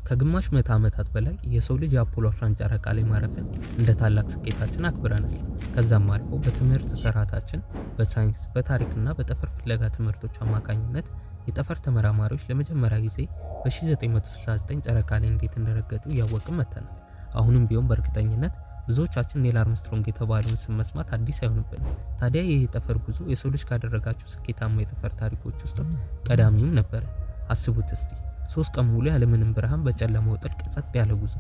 ከግማሽ ምዕተ ዓመታት በላይ የሰው ልጅ የአፖሎ 11 ጨረቃ ላይ ማረፍን እንደ ታላቅ ስኬታችን አክብረናል። ከዛም አልፎ በትምህርት ስርዓታችን በሳይንስ በታሪክና በጠፈር ፍለጋ ትምህርቶች አማካኝነት የጠፈር ተመራማሪዎች ለመጀመሪያ ጊዜ በ1969 ጨረቃ ላይ እንዴት እንደረገጡ እያወቅን መጥተናል። አሁንም ቢሆን በእርግጠኝነት ብዙዎቻችን ኔል አርምስትሮንግ የተባለውን ስም መስማት አዲስ አይሆንብንም። ታዲያ ይህ የጠፈር ጉዞ የሰው ልጅ ካደረጋቸው ስኬታማ የጠፈር ታሪኮች ውስጥ ቀዳሚውም ነበር። አስቡት እስቲ 3 ቀን ሙሉ ያለምንም ብርሃን በጨለማው ጥልቅ ጸጥ ያለ ጉዞ።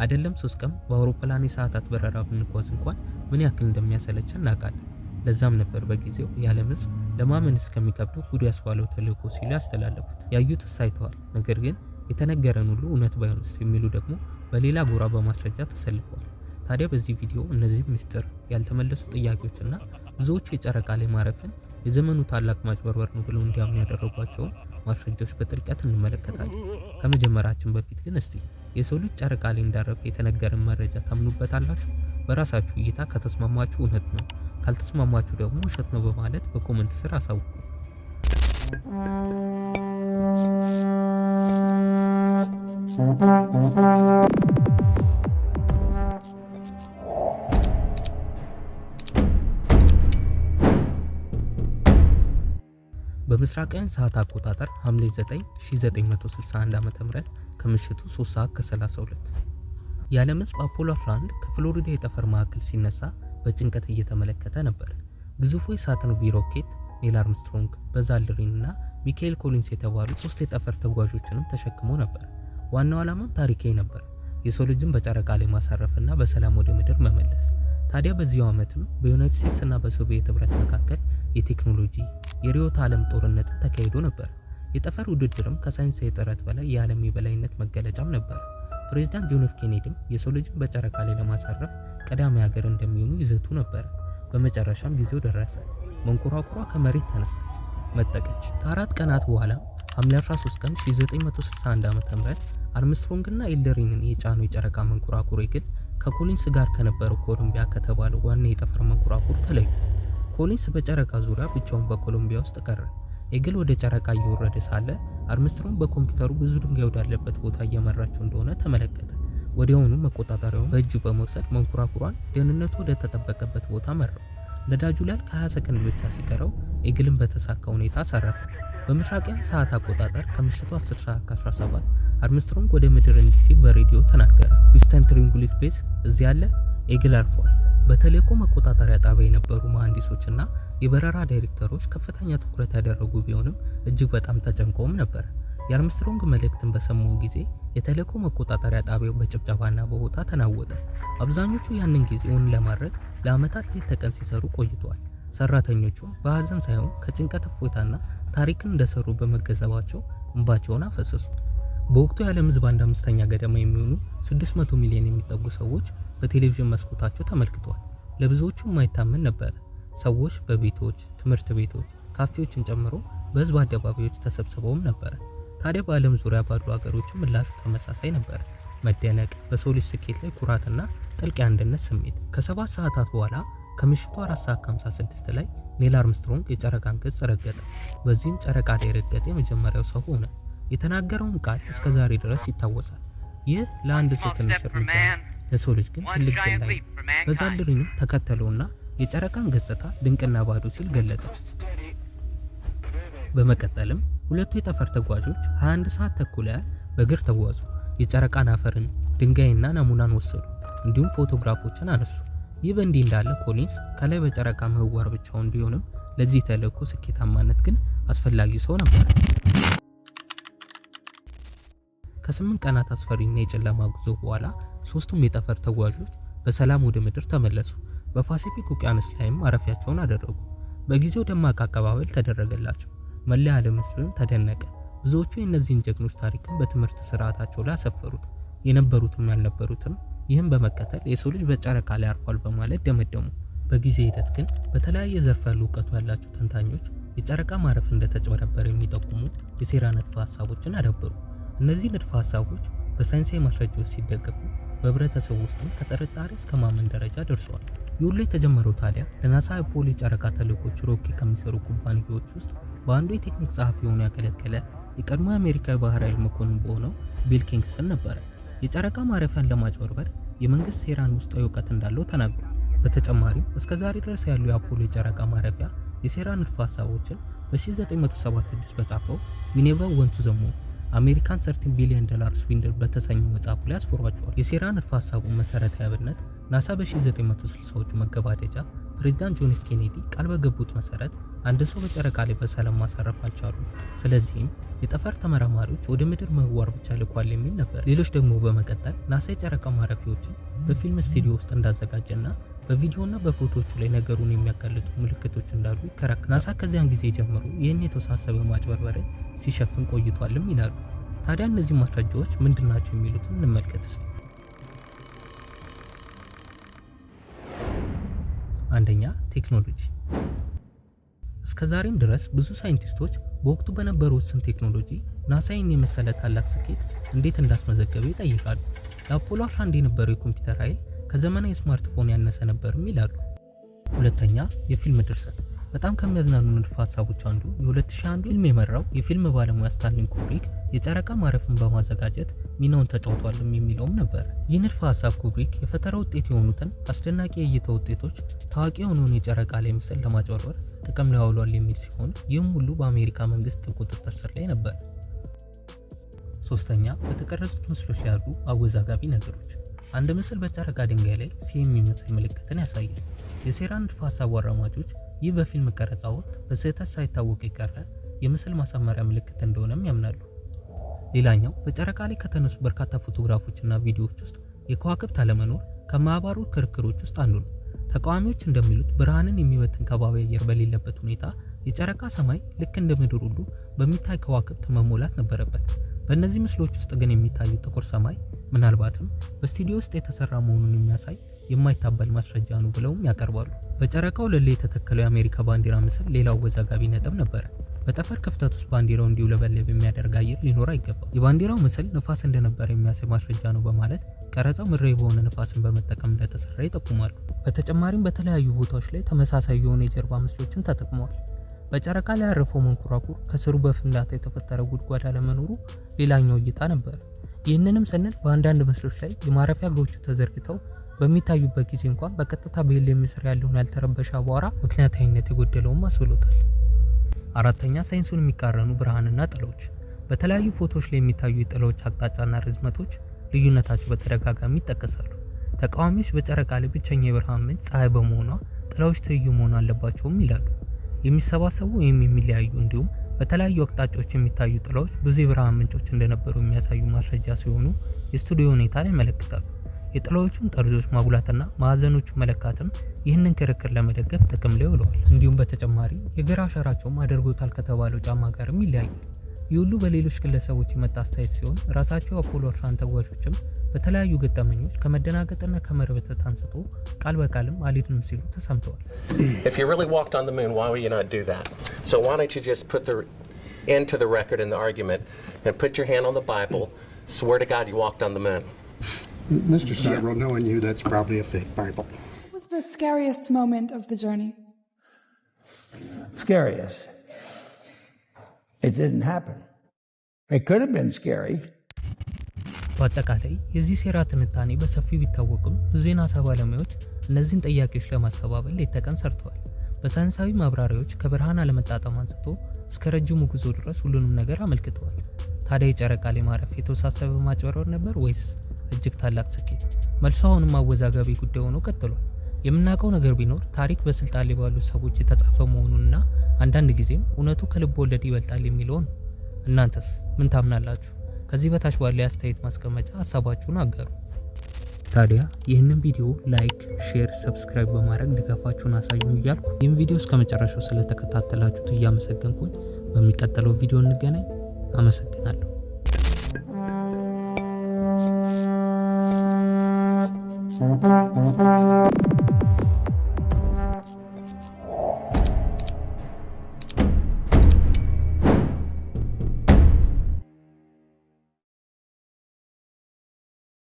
አይደለም 3 ቀን በአውሮፕላን የሰዓታት በረራ ብንጓዝ እንኳን ምን ያክል እንደሚያሰለች እናውቃለን። ለዛም ነበር በጊዜው የዓለም ሕዝብ ለማመን እስከሚከብደው ጉድ ያስባለው ተልእኮ ሲሉ ያስተላለፉት። ያዩትስ አይተዋል፣ ነገር ግን የተነገረን ሁሉ እውነት ባይሆንስ የሚሉ ደግሞ በሌላ ጎራ በማስረጃ ተሰልፈዋል። ታዲያ በዚህ ቪዲዮ እነዚህ ምስጢር ያልተመለሱ ጥያቄዎችና ብዙዎቹ የጨረቃ ላይ ማረፍን የዘመኑ ታላቅ ማጭበርበር ነው ብለው እንዲያምኑ ያደረጓቸውን ማስረጃዎች በጥልቀት እንመለከታለን። ከመጀመራችን በፊት ግን እስቲ የሰው ልጅ ጨረቃ ላይ እንዳረፈ የተነገረን መረጃ ታምኑበታላችሁ? በራሳችሁ እይታ ከተስማማችሁ እውነት ነው፣ ካልተስማማችሁ ደግሞ ውሸት ነው በማለት በኮሜንት ስር አሳውቁ። በምስራቃውያን ሰዓት አቆጣጠር ሐምሌ 9 1961 ዓ.ም ከምሽቱ 3:32 የዓለም ሕዝብ አፖሎ 11 ከፍሎሪዳ የጠፈር ማዕከል ሲነሳ በጭንቀት እየተመለከተ ነበር። ግዙፉ የሳተርን ቪ ሮኬት ኔል አርምስትሮንግ፣ በዝ አልድሪን እና ሚካኤል ኮሊንስ የተባሉ 3 የጠፈር ተጓዦችንም ተሸክሞ ነበር። ዋናው ዓላማም ታሪካዊ ነበር፣ የሰው ልጅን በጨረቃ ላይ ማሳረፍና በሰላም ወደ ምድር መመለስ። ታዲያ በዚያው ዓመትም በዩናይትድ ስቴትስ እና በሶቪየት ህብረት መካከል የቴክኖሎጂ የርዕዮተ ዓለም ጦርነት ተካሂዶ ነበር። የጠፈር ውድድርም ከሳይንሳዊ ጥረት በላይ የዓለም የበላይነት መገለጫም ነበር። ፕሬዝዳንት ጆን ኤፍ ኬኔዲም የሰው ልጅን በጨረቃ ላይ ለማሳረፍ ቀዳሚ ሀገር እንደሚሆኑ ይዘቱ ነበር። በመጨረሻም ጊዜው ደረሰ። መንኮራኩሯ ከመሬት ተነሳች፣ መጠቀች። ከ4 ቀናት በኋላ ሐምሌ 13 ቀን 1961 ዓ.ም አርምስትሮንግ እና ኤልደሪንን የጫነው የጨረቃ መንኮራኩር ግን ከኮሊንስ ጋር ከነበረው ኮሎምቢያ ከተባለው ዋና የጠፈር መንኮራኩር ተለዩ። ኮሊንስ በጨረቃ ዙሪያ ብቻውን በኮሎምቢያ ውስጥ ቀረ። ኤግል ወደ ጨረቃ እየወረደ ሳለ አርምስትሮንግ በኮምፒውተሩ ብዙ ድንጋይ ወዳለበት ቦታ እየመራቸው እንደሆነ ተመለከተ። ወዲያውኑ መቆጣጠሪያውን በእጁ በመውሰድ መንኮራኩሯን ደህንነቱ ወደ ተጠበቀበት ቦታ መራው። ነዳጁ ላይ ከ20 ሰከንድ ብቻ ሲቀረው ኤግልን በተሳካ ሁኔታ አሳረፈ። በምስራቃውያን ሰዓት አቆጣጠር ከምሽቱ 10:17 አርምስትሮንግ ወደ ምድር እንዲህ ሲል በሬዲዮ ተናገረ። ሂውስተን ትሪንጉሊት ቤዝ እዚህ ያለ ኤግል አርፏል። በተልእኮ መቆጣጠሪያ ጣቢያ የነበሩ መሐንዲሶችና የበረራ ዳይሬክተሮች ከፍተኛ ትኩረት ያደረጉ ቢሆንም እጅግ በጣም ተጨንቀውም ነበር። የአርምስትሮንግ መልእክትን በሰሙ ጊዜ የተልእኮ መቆጣጠሪያ ጣቢያው በጭብጨባና በሆታ ተናወጠ። አብዛኞቹ ያንን ጊዜውን ለማድረግ ለዓመታት ሌት ተቀን ሲሰሩ ቆይተዋል። ሰራተኞቹ በሀዘን ሳይሆን ከጭንቀት እፎይታና ታሪክን እንደሰሩ በመገንዘባቸው እንባቸውን አፈሰሱ። በወቅቱ የዓለም ሕዝብ 1/5 ገደማ የሚሆኑ 600 ሚሊዮን የሚጠጉ ሰዎች በቴሌቪዥን መስኮታቸው ተመልክተዋል። ለብዙዎቹ የማይታመን ነበር። ሰዎች በቤቶች፣ ትምህርት ቤቶች፣ ካፌዎችን ጨምሮ በህዝብ አደባባዮች ተሰብስበውም ነበር። ታዲያ በዓለም ዙሪያ ባሉ ሀገሮች ምላሹ ተመሳሳይ ነበር። መደነቅ፣ በሰው ልጅ ስኬት ላይ ኩራትና ጥልቅ የአንድነት ስሜት። ከ7 ሰዓታት በኋላ ከምሽቱ 4:56 ላይ ኔል አርምስትሮንግ የጨረቃን ገጽ ረገጠ። በዚህም ጨረቃ ላይ ረገጠ የመጀመሪያው ሰው ሆነ። የተናገረውን ቃል እስከ ዛሬ ድረስ ይታወሳል። ይህ ለአንድ ሰው ትንሽ እርምጃ ነው፣ ለሰው ልጅ ግን ትልቅ ዝላይ ነው። በዝ አልድሪንም ተከተለውና የጨረቃን ገጽታ ድንቅና ባዶ ሲል ገለጸ። በመቀጠልም ሁለቱ የጠፈር ተጓዦች 21 ሰዓት ተኩል ያህል በእግር ተጓዙ። የጨረቃን አፈርን፣ ድንጋይና ናሙናን ወሰዱ፣ እንዲሁም ፎቶግራፎችን አነሱ። ይህ በእንዲህ እንዳለ ኮሊንስ ከላይ በጨረቃ ምህዋር ብቻውን ቢሆንም ለዚህ ተልእኮ ስኬታማነት ግን አስፈላጊ ሰው ነበር። ከ8 ቀናት አስፈሪና የጨለማ ጉዞ በኋላ ሶስቱም የጠፈር ተጓዦች በሰላም ወደ ምድር ተመለሱ። በፓሲፊክ ውቅያኖስ ላይም ማረፊያቸውን አደረጉ። በጊዜው ደማቅ አቀባበል ተደረገላቸው። መላ ዓለም ሕዝብም ተደነቀ። ብዙዎቹ የእነዚህን ጀግኖች ታሪክም በትምህርት ስርዓታቸው ላይ አሰፈሩት፣ የነበሩትም ያልነበሩትም። ይህም በመከተል የሰው ልጅ በጨረቃ ላይ አርፏል በማለት ደመደሙ። በጊዜ ሂደት ግን በተለያየ ዘርፍ ያሉ እውቀቱ ያላቸው ተንታኞች የጨረቃ ማረፍ እንደተጭበረበረ የሚጠቁሙ የሴራ ንድፈ ሀሳቦችን አዳበሩ። እነዚህ ንድፈ ሀሳቦች በሳይንሳዊ ማስረጃዎች ሲደገፉ በህብረተሰቡ ውስጥም ከጥርጣሬ እስከ ማመን ደረጃ ደርሰዋል። ይህ ሁሉ የተጀመረው ታዲያ ለናሳ አፖሎ የጨረቃ ተልእኮች ሮኬት ከሚሰሩ ኩባንያዎች ውስጥ በአንዱ የቴክኒክ ጸሐፊ ሆኖ ያገለገለ የቀድሞ የአሜሪካ ባህር ኃይል መኮንን በሆነው ቢል ኪንግሰን ነበረ። የጨረቃ ማረፊያን ለማጭበርበር የመንግስት ሴራን ውስጣዊ እውቀት እንዳለው ተናግሯል። በተጨማሪም እስከዛሬ ድረስ ያሉ የአፖሎ የጨረቃ ማረፊያ የሴራ ንድፈ ሐሳቦችን በ1976 በጻፈው ዊ ኔቨር ወንት ቱ ዘ ሙን አሜሪካን $13 ቢሊዮን ስዊንድል በተሰኘው መጽሐፉ ላይ አስፈሯቸዋል። የሴራ ንድፈ ሐሳቡ መሰረታዊ አብነት ናሳ በ1960ዎቹ መገባደጃ ፕሬዝዳንት ጆን ኤፍ ኬኔዲ ቃል በገቡት መሰረት አንድ ሰው በጨረቃ ላይ በሰላም ማሳረፍ አልቻሉም። ስለዚህም የጠፈር ተመራማሪዎች ወደ ምድር ምህዋር ብቻ ልኳል የሚል ነበር። ሌሎች ደግሞ በመቀጠል ናሳ የጨረቃ ማረፊያዎችን በፊልም ስቱዲዮ ውስጥ እንዳዘጋጀና በቪዲዮና በፎቶዎቹ ላይ ነገሩን የሚያጋልጡ ምልክቶች እንዳሉ ይከራከራል። ናሳ ከዚያን ጊዜ ጀምሮ ይህን የተወሳሰበ ማጭበርበርን ሲሸፍን ቆይቷልም ይላሉ። ታዲያ እነዚህ ማስረጃዎች ምንድናቸው የሚሉትን እንመልከት እስቲ። አንደኛ፣ ቴክኖሎጂ። እስከዛሬም ድረስ ብዙ ሳይንቲስቶች በወቅቱ በነበረው ውስን ቴክኖሎጂ ናሳይን የመሰለ ታላቅ ስኬት እንዴት እንዳስመዘገበ ይጠይቃሉ። ለአፖሎ 11 የነበረው የኮምፒውተር ኃይል ከዘመናዊ ስማርትፎን ያነሰ ነበርም ይላሉ። ሁለተኛ፣ የፊልም ድርሰት። በጣም ከሚያዝናኑ ንድፈ ሐሳቦች አንዱ የ2001 ፊልም የመራው የፊልም ባለሙያ ስታንሊ ኩብሪክ የጨረቃ ማረፍን በማዘጋጀት ሚናውን ተጫውቷልም የሚለውም ነበር። ይህ ንድፈ ሐሳብ ኩብሪክ የፈጠራ ውጤት የሆኑትን አስደናቂ የእይታ ውጤቶች ታዋቂ የሆነውን የጨረቃ ላይ ምስል ለማጭበርበር ጥቅም ላይ አውሏል የሚል ሲሆን ይህም ሁሉ በአሜሪካ መንግስት ቁጥጥር ስር ላይ ነበር። ሶስተኛ፣ በተቀረጹት ምስሎች ያሉ አወዛጋቢ ነገሮች። አንድ ምስል በጨረቃ ድንጋይ ላይ ሲ የሚመስል ምልክትን ያሳያል። የሴራ ንድፈ ሐሳቡ አራማጆች ይህ በፊልም ቀረጻ ወቅት በስህተት ሳይታወቅ የቀረ የምስል ማሳመሪያ ምልክት እንደሆነም ያምናሉ። ሌላኛው በጨረቃ ላይ ከተነሱ በርካታ ፎቶግራፎችና ቪዲዮዎች ውስጥ የከዋክብት አለመኖር ከማህበሩ ክርክሮች ውስጥ አንዱ ነው። ተቃዋሚዎች እንደሚሉት ብርሃንን የሚበትን ከባቢ አየር በሌለበት ሁኔታ የጨረቃ ሰማይ ልክ እንደ ምድር ሁሉ በሚታይ ከዋክብት መሞላት ነበረበት። በእነዚህ ምስሎች ውስጥ ግን የሚታየው ጥቁር ሰማይ ምናልባትም በስቱዲዮ ውስጥ የተሰራ መሆኑን የሚያሳይ የማይታበል ማስረጃ ነው ብለውም ያቀርባሉ። በጨረቃው ወለል ላይ የተተከለው የአሜሪካ ባንዲራ ምስል ሌላው አወዛጋቢ ነጥብ ነበረ። በጠፈር ክፍተት ውስጥ ባንዲራው እንዲውለበለብ የሚያደርግ አየር ሊኖር አይገባም። የባንዲራው ምስል ንፋስ እንደነበረ የሚያሳይ ማስረጃ ነው በማለት ቀረጻው ምድራዊ በሆነ ንፋስን በመጠቀም እንደተሰራ ይጠቁማሉ። በተጨማሪም በተለያዩ ቦታዎች ላይ ተመሳሳይ የሆነ የጀርባ ምስሎችን ተጠቅመዋል። በጨረቃ ላይ ያረፈው መንኮራኩር ከስሩ በፍንዳታ የተፈጠረ ጉድጓድ አለመኖሩ ሌላኛው እይታ ነበር። ይህንንም ስንል በአንዳንድ ምስሎች ላይ የማረፊያ እግሮቹ ተዘርግተው በሚታዩበት ጊዜ እንኳን በቀጥታ በኤልኤም ስር ያለውን ያልተረበሸ አቧራ ምክንያታዊነት የጎደለውም አስብሎታል። አራተኛ፣ ሳይንሱን የሚቃረኑ ብርሃንና ጥላዎች። በተለያዩ ፎቶዎች ላይ የሚታዩ የጥላዎች አቅጣጫና ርዝመቶች ልዩነታቸው በተደጋጋሚ ይጠቀሳሉ። ተቃዋሚዎች በጨረቃ ላይ ብቸኛ የብርሃን ምንጭ ፀሐይ በመሆኗ ጥላዎች ትይዩ መሆን አለባቸውም ይላሉ። የሚሰባሰቡ ወይም የሚለያዩ እንዲሁም በተለያዩ አቅጣጫዎች የሚታዩ ጥላዎች ብዙ የብርሃን ምንጮች እንደነበሩ የሚያሳዩ ማስረጃ ሲሆኑ የስቱዲዮ ሁኔታን ያመለክታሉ። የጥላዎቹን ጠርዞች ማጉላትና ማዕዘኖቹን መለካትም ይህንን ክርክር ለመደገፍ ጥቅም ላይ ውለዋል። እንዲሁም በተጨማሪ የእግር አሻራቸውም አድርጎታል ከተባለው ጫማ ጋርም ይለያያል። ይህ ሁሉ በሌሎች ግለሰቦች የመጣ አስተያየት ሲሆን ራሳቸው አፖሎ 11 ተጓዦችም በተለያዩ ገጠመኞች ከመደናገጥና ከመርበትበት አንስቶ ቃል በቃልም አልሄድንም ሲሉ ተሰምተዋል። If you really walked on the moon, why would you not do that? So why don't you just put the end to the record in the argument and put your hand on the Bible, swear to God you walked on the moon. Mr. Cyril, knowing you, that's probably a fake Bible. What was the scariest moment of the journey? Scariest? It didn't happen. It could have been scary. በአጠቃላይ የዚህ ሴራ ትንታኔ በሰፊው ቢታወቅም ብዙ የናሳ ባለሙያዎች እነዚህን ጥያቄዎች ለማስተባበል ሌት ተቀን ሰርተዋል። በሳይንሳዊ ማብራሪያዎች ከብርሃን አለመጣጣም አንስቶ እስከ ረጅሙ ጉዞ ድረስ ሁሉንም ነገር አመልክተዋል። ታዲያ የጨረቃ ላይ ማረፍ የተወሳሰበ ማጭበርበር ነበር ወይስ እጅግ ታላቅ ስኬት? መልሱ አሁንም አወዛጋቢ ጉዳይ ሆኖ ቀጥሏል። የምናውቀው ነገር ቢኖር ታሪክ በስልጣን ላይ ባሉ ሰዎች የተጻፈ መሆኑንና አንዳንድ ጊዜም እውነቱ ከልብ ወለድ ይበልጣል የሚለውን። እናንተስ ምን ታምናላችሁ? ከዚህ በታች ባለ አስተያየት ማስቀመጫ ሀሳባችሁን አጋሩ። ታዲያ ይህንን ቪዲዮ ላይክ፣ ሼር፣ ሰብስክራይብ በማድረግ ድጋፋችሁን አሳዩኝ እያልኩ ይህን ቪዲዮ እስከመጨረሻው ስለተከታተላችሁት እያመሰገንኩኝ በሚቀጥለው ቪዲዮ እንገናኝ። አመሰግናለሁ።